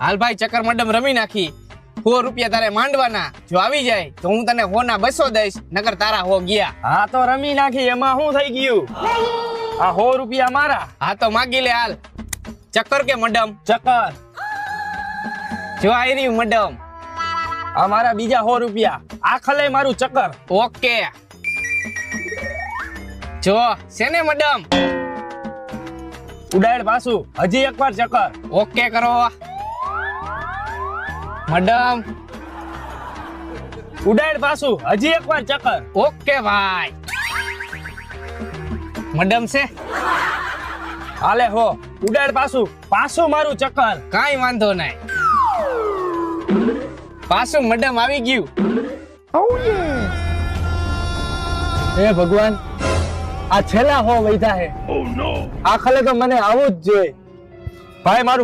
હાલ ભાઈ ચક્કર મેડમ રમી નાખી 100 રૂપિયા તારે માંડવાના જો આવી જાય તો હું તને 100 ના 200 દઈશ નકર તારા 100 ગયા હા તો રમી નાખી એમાં શું થઈ ગયું આ 100 રૂપિયા મારા હા તો માગી લે હાલ ચક્કર કે મેડમ ચક્કર જો આવી રહ્યું મેડમ આ મારા બીજા 100 રૂપિયા આ ખલે મારું ચક્કર ઓકે જો શેને મેડમ ઉડાડ પાછું હજી એકવાર ચક્કર ઓકે કરો મેડમ ઉડાડ પાછું હજી એકવાર ચક્કર ઓકે ભાઈ મેડમ છે હાલે હો ઉડાડ પાછું મારું ચક્કર કાઈ વાંધો નહીં પાછું મેડમ આવી ગયું હે ભગવાન આ છેલ્લા 100 વૈધા હે આ ખલે તો મને આવું જ જોઈએ ભાઈ મારું